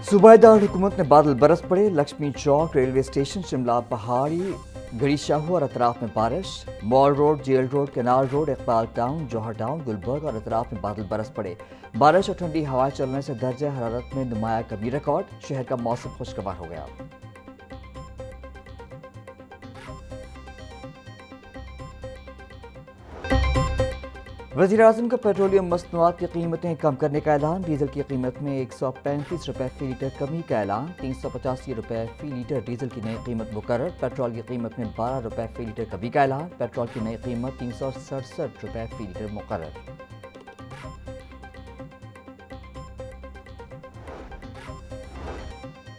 सूबाई दारकूमत में बादल बरस पड़े। लक्ष्मी चौक रेलवे स्टेशन शिमला पहाड़ी गड़ी शाहू और अतराफ में बारिश। Mall road, jail road, canal road, Iqbal town, Johar town, Gulberg और अतराफ में बादल बरस पड़े। बारिश और ठंडी हवाएं चलने से दर्जा हरारत में नुमाया कमी रिकॉर्ड। शहर का मौसम खुशगवार हो गया। वज़ीर-ए-आज़म का पेट्रोलियम मसनूआत की कीमतें कम करने का ऐलान। डीजल की कीमत में 135 रुपये फी लीटर कमी का ऐलान। 385 रुपये फी लीटर डीजल की नई कीमत मुकर्रर। पेट्रोल की कीमत में 12 रुपये फी लीटर कमी का ऐलान। पेट्रोल की नई कीमत 367 रुपये फी लीटर मुकर्रर।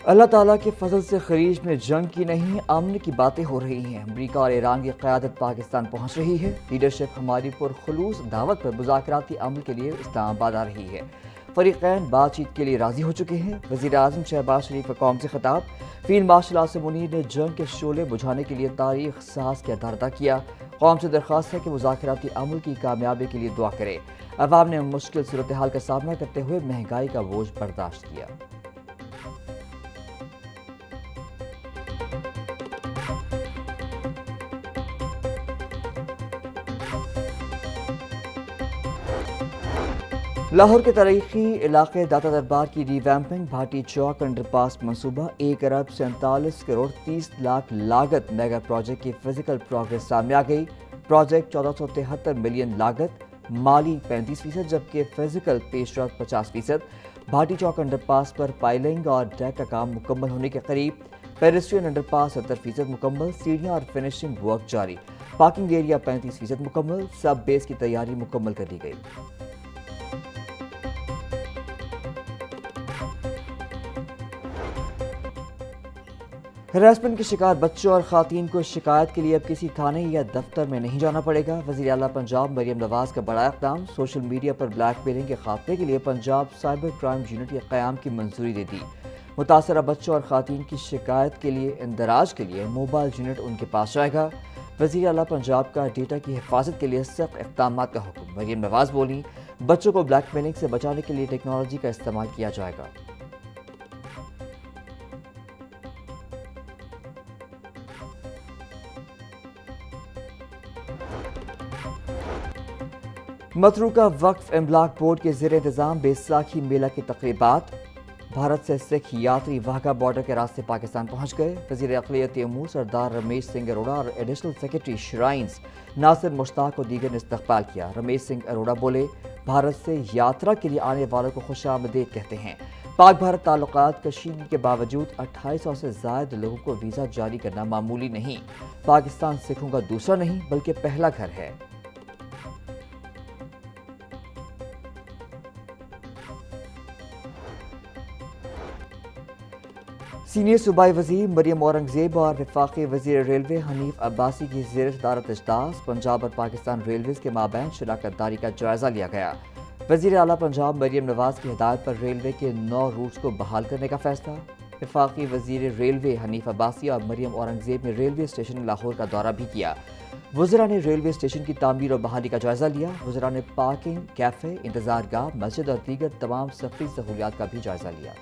अल्लाह ताला के फजल से खलीज में जंग की नहीं, अमन की बातें हो रही हैं। अमरीका और ईरान की क़यादत पाकिस्तान पहुंच रही है। लीडरशिप हमारी पुरखुलूस दावत पर मुज़ाकराती अमल के लिए इस्लामाबाद आ रही है। फ़रीक़ैन बातचीत के लिए राज़ी हो चुके हैं। वज़ीर-ए-आज़म शहबाज शरीफ का कौम से खिताब। फ़ील्ड मार्शल आसिम मुनीर ने जंग के शोले बुझाने के लिए तारीख साज का इदारा किया। कौम से दरख्वास्त है कि मुज़ाकराती अमल की कामयाबी के लिए दुआ करे। अवाम ने मुश्किल सूरत हाल का सामना करते हुए महंगाई का बोझ बर्दाश्त किया। लाहौर के तारीखी इलाके दाता दरबार की रिवैम्पिंग। भाटी चौक अंडरपास मंसूबा 1 अरब 47 करोड़ 30 लाख लागत मेगा प्रोजेक्ट की फिजिकल प्रोग्रेस सामने आ गई। प्रोजेक्ट 1473 मिलियन लागत, माली 35%, जबकि फिजिकल पेशरफ 50%। भाटी चौक अंडरपास पर पाइलिंग और डेक का काम मुकम्मल होने के करीब। पेडेस्ट्रियन अंडरपास 70% मुकम्मल, सीढ़ियाँ और फिनिशिंग वर्क जारी। पार्किंग एरिया 35% मुकम्मल। सब बेस की तैयारी मुकम्मल कर ली गई। हरासमेंट के शिकार बच्चों और खातून को शिकायत के लिए अब किसी थाने या दफ्तर में नहीं जाना पड़ेगा। वज़ीर आला पंजाब मरियम नवाज का बड़ा इक़दाम। सोशल मीडिया पर ब्लैकमेलिंग के खात्मे के लिए पंजाब साइबर क्राइम यूनिट के क़याम की मंजूरी दे दी। मुतासरा बच्चों और खातून की शिकायत के लिए इंदराज के लिए मोबाइल यूनिट उनके पास जाएगा। वज़ीर आला पंजाब का डेटा की हिफाजत के लिए सख्त इक़दाम का हुक्म। मरियम नवाज बोली, बच्चों को ब्लैकमेलिंग से बचाने के लिए टेक्नोलॉजी का इस्तेमाल किया जाएगा। मतरूका वक्फ इमलाक बोर्ड के ज़ेर इंतज़ाम बैसाखी मेला की तक़रीबात। भारत से सिख यात्री वाघा बॉर्डर के रास्ते पाकिस्तान पहुंच गए। वज़ीर अक़लियती अमूर सरदार रमेश सिंह अरोड़ा और additional secretary shrines Nasir Mushtaq और दीगर ने इस्तक़बाल किया। रमेश सिंह अरोड़ा बोले, भारत से यात्रा के लिए आने वालों को खुशामदीद कहते हैं। पाक भारत ताल्लुकात कशीदगी के बावजूद 2800 से ज़ायद लोगों को वीज़ा जारी करना मामूली नहीं। पाकिस्तान सिखों का दूसरा नहीं बल्कि पहला घर है। सीनियर सूबाई वज़ीर मरियम औरंगज़ेब और वफाकी वज़ीर रेलवे हनीफ अब्बासी की ज़ेर सदारत इजलास। पंजाब और पाकिस्तान रेलवेज़ के माबैन शराकत दारी का जायज़ा लिया गया। वज़ीर आला पंजाब मरियम नवाज की हिदायत पर रेलवे के 9 रूट्स को बहाल करने का फैसला। वफाकी वज़ीर रेलवे हनीफ अब्बासी और मरियम औरंगज़ेब ने रेलवे स्टेशन लाहौर का दौरा भी किया। वज़रा ने रेलवे स्टेशन की तामीर और बहाली का जायज़ा लिया। वज़रा ने पार्किंग, कैफ़े, इंतज़ार गाह, मस्जिद और दीगर तमाम सफरी सहूलियात का भी जायज़ा लिया।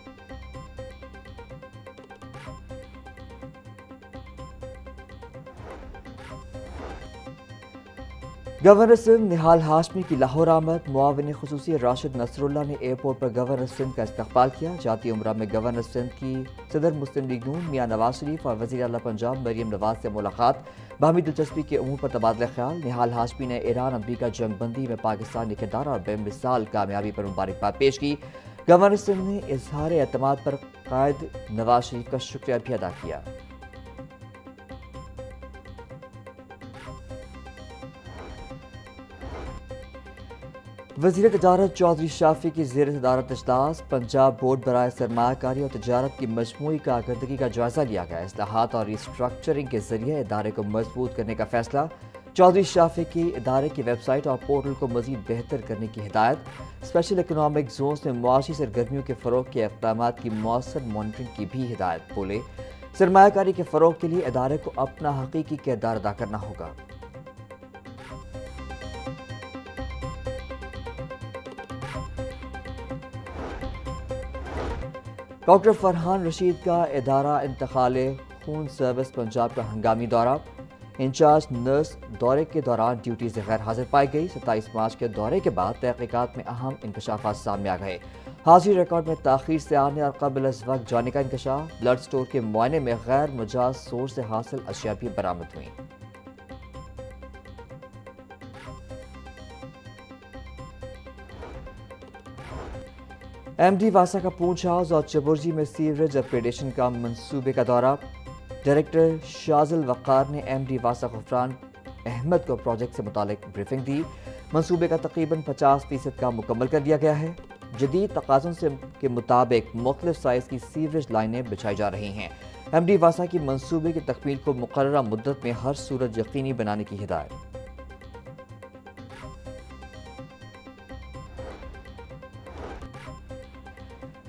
गवर्नर सिंध निहाल हाशमी की लाहौर आमद। मुआविन खुसूसी राशिद नसरुल्लाह ने एयरपोर्ट पर गवर्नर सिंध का इस्तकबाल किया। जाती उम्रा में गवर्नर सिंध की सदर मुस्लिम लीग नून मियां नवाज शरीफ और वज़ीर आला पंजाब मरियम नवाज से मुलाकात। बाहमी दिलचस्पी के उमूर पर तबादला ख्याल। निहाल हाशमी ने ईरान अमरीका जंगबंदी में पाकिस्तान के किरदार और बेमिसाल कामयाबी पर मुबारकबाद पेश की। गवर्नर सिंध ने इजहार एतमाद पर कायद नवाज शरीफ का शुक्रिया भी अदा किया। वज़ीर तजारत चौधरी शाफी की ज़ेर सदारत इजलास। पंजाब बोर्ड बराए सरमायाकारी और तजारत की मजमूई कारकर्दगी का जायज़ा लिया गया। इस्लाहात और रिस्ट्रक्चरिंग के जरिए इदारे को मजबूत करने का फैसला। चौधरी शाफी की इदारे की वेबसाइट और पोर्टल को मज़ीद बेहतर करने की हिदायत। स्पेशल इकनॉमिक जोन्स में मुआशी सरगर्मियों के फ़रोग़ के इक़दाम की मौसर मॉनिटरिंग की भी हिदायत। बोले, सरमायाकारी के फ़रोग़ के लिए इदारे को अपना हकीकी किरदार अदा करना होगा। ڈاکٹر فرحان رشید کا ادارہ انتقال خون سروس پنجاب کا ہنگامی دورہ، انچارج نرس دورے کے دوران ڈیوٹی سے غیر حاضر پائی گئی۔ 27 مارچ کے دورے کے بعد تحقیقات میں اہم انکشافات سامنے آ گئے۔ حاضری ریکارڈ میں تاخیر سے آنے اور قبل از وقت جانے کا انکشاف، بلڈ سٹور کے معائنے میں غیر مجاز سورس سے حاصل اشیاء بھی برآمد ہوئیں۔ ایم ڈی واسا کا پونچھ ہاؤس اور چبرجی میں سیوریج اپگریڈیشن کا منصوبے کا دورہ، ڈائریکٹر شازل وقار نے ایم ڈی واسا غفران احمد کو پروجیکٹ سے متعلق بریفنگ دی۔ منصوبے کا تقریباً 50% کام مکمل کر دیا گیا ہے۔ جدید تقاضوں کے مطابق مختلف سائز کی سیوریج لائنیں بچھائی جا رہی ہیں۔ ایم ڈی واسا کی منصوبے کی تکمیل کو مقررہ مدت میں ہر صورت یقینی بنانے کی ہدایت۔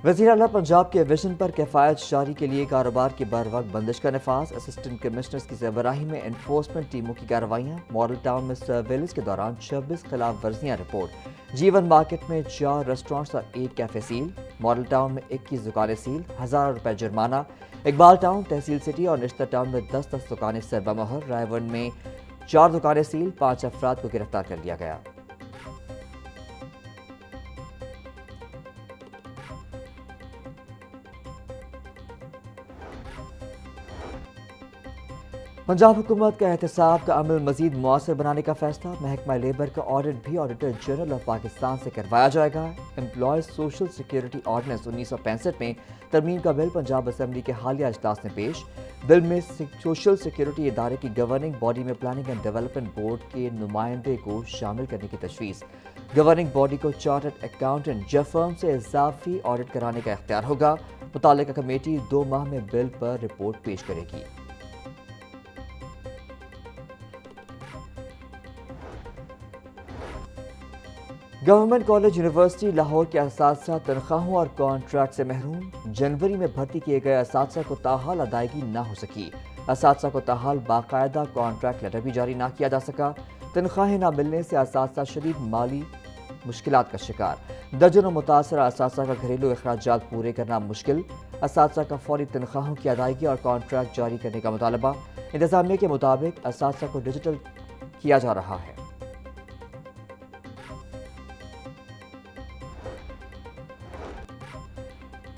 وزیر اعلیٰ پنجاب کے ویژن پر کفایت جاری کے لیے کاروبار کی بر وقت بندش کا نفاذ، اسسٹنٹ کمشنرز کی سربراہی میں انفورسمنٹ ٹیموں کی کارروائیاں، ماڈل ٹاؤن میں سرویلنس کے دوران 26 خلاف ورزیاں رپورٹ، جیون مارکیٹ میں 4 ریسٹورانٹس اور 1 کیفے سیل، ماڈل ٹاؤن میں 21 دکانیں سیل، 1000 روپے جرمانہ، اقبال ٹاؤن، تحصیل سٹی اور نشتر ٹاؤن میں 10 دکانیں سربہ مہر، رائے ون میں 4 دکانیں سیل، 5 افراد کو گرفتار کر لیا گیا۔ پنجاب حکومت کا احتساب کا عمل مزید مؤثر بنانے کا فیصلہ، محکمہ لیبر کا آڈٹ بھی آڈیٹر جنرل آف پاکستان سے کروایا جائے گا۔ امپلائیز سوشل سیکیورٹی آرڈیننس 1965 میں ترمیم کا بل پنجاب اسمبلی کے حالیہ اجلاس میں پیش۔ بل میں سوشل سیکیورٹی ادارے کی گورننگ باڈی میں پلاننگ اینڈ ڈیولپمنٹ بورڈ کے نمائندے کو شامل کرنے کی تجویز۔ گورننگ باڈی کو چارٹرڈ اکاؤنٹنٹ یا فرم سے اضافی آڈٹ کرانے کا اختیار ہوگا۔ متعلقہ کمیٹی 2 ماہ میں بل پر رپورٹ پیش کرے گی۔ گورنمنٹ کالج یونیورسٹی لاہور کے اساتذہ تنخواہوں اور کانٹریکٹ سے محروم، جنوری میں بھرتی کیے گئے اساتذہ کو تاحال ادائیگی نہ ہو سکی۔ اساتذہ کو تاحال باقاعدہ کانٹریکٹ لیٹر بھی جاری نہ کیا جا سکا۔ تنخواہیں نہ ملنے سے اساتذہ شدید مالی مشکلات کا شکار، درجنوں متاثرہ اساتذہ کا گھریلو اخراجات پورے کرنا مشکل، اساتذہ کا فوری تنخواہوں کی ادائیگی اور کانٹریکٹ جاری کرنے کا مطالبہ۔ انتظامیہ کے مطابق اساتذہ کو ڈیجیٹل کیا جا رہا ہے۔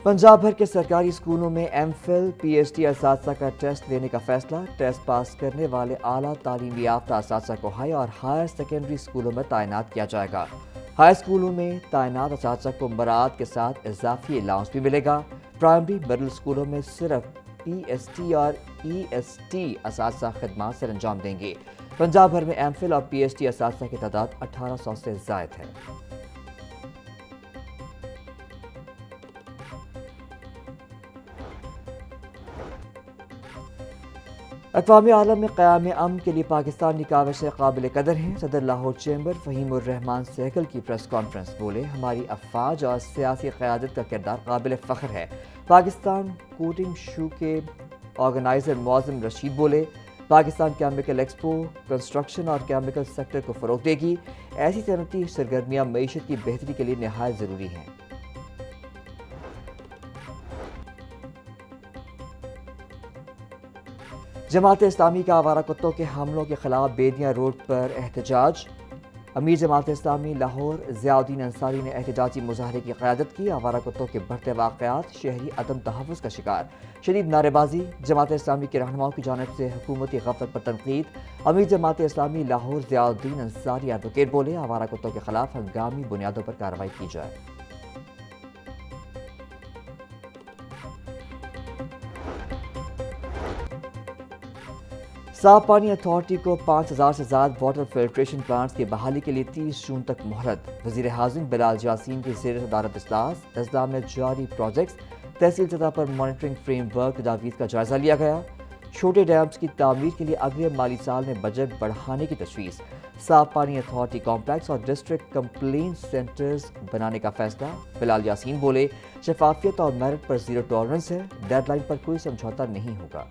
پنجاب بھر کے سرکاری اسکولوں میں M Phil P H D اساتذہ کا ٹیسٹ لینے کا فیصلہ، ٹیسٹ پاس کرنے والے اعلیٰ تعلیم یافتہ اساتذہ کو ہائی اور ہائر سیکنڈری اسکولوں میں تعینات کیا جائے گا۔ ہائی اسکولوں میں تعینات اساتذہ کو مراعات کے ساتھ اضافی الاؤنس بھی ملے گا۔ پرائمری مڈل اسکولوں میں صرف پی ایس ٹی اور ای ایس ٹی اساتذہ خدمات سر انجام دیں گے۔ پنجاب بھر میں ایم فل اور پی ایچ ڈی اساتذہ کی تعداد 1800 سے زائد ہے۔ اقوام عالم میں قیام امن کے لیے پاکستانی کاوشیں قابل قدر ہیں۔ صدر لاہور چیمبر فہیم الرحمان سہگل کی پریس کانفرنس بولے، ہماری افواج اور سیاسی قیادت کا کردار قابل فخر ہے۔ پاکستان کوٹنگ شو کے آرگنائزر معظم رشید بولے، پاکستان کیمیکل ایکسپو کنسٹرکشن اور کیمیکل سیکٹر کو فروغ دے گی۔ ایسی صنعتی سرگرمیاں معیشت کی بہتری کے لیے نہایت ضروری ہیں۔ جماعت اسلامی کا آوارہ کتوں کے حملوں کے خلاف بیدیاں روڈ پر احتجاج، امیر جماعت اسلامی لاہور ضیاء الدین انصاری نے احتجاجی مظاہرے کی قیادت کی۔ آوارہ کتوں کے بڑھتے واقعات، شہری عدم تحفظ کا شکار، شدید نعرے بازی، جماعت اسلامی کے رہنماؤں کی جانب سے حکومتی غفلت پر تنقید۔ امیر جماعت اسلامی لاہور ضیاء الدین انصاری ایڈوکیٹ بولے، آوارہ کتوں کے خلاف ہنگامی بنیادوں پر کارروائی کی جائے۔ صاف پانی اتھارٹی کو 5000 سے زائد واٹر فلٹریشن پلانٹس کی بحالی کے لیے 30 جون تک مہلت۔ وزیر ہاؤسنگ بلال یاسین کی زیر صدارت اضلاع میں جاری پروجیکٹس، تحصیل سطح پر مانیٹرنگ فریم ورک تجاویز کا جائزہ لیا گیا۔ چھوٹے ڈیمز کی تعمیر کے لیے اگلے مالی سال میں بجٹ بڑھانے کی تجویز۔ صاف پانی اتھارٹی کمپلیکس اور ڈسٹرکٹ کمپلین سینٹرز بنانے کا فیصلہ۔ بلال یاسین بولے، شفافیت اور میرٹ پر زیرو ٹالرنس ہے، ڈیڈ لائن پر کوئی سمجھوتہ نہیں ہوگا۔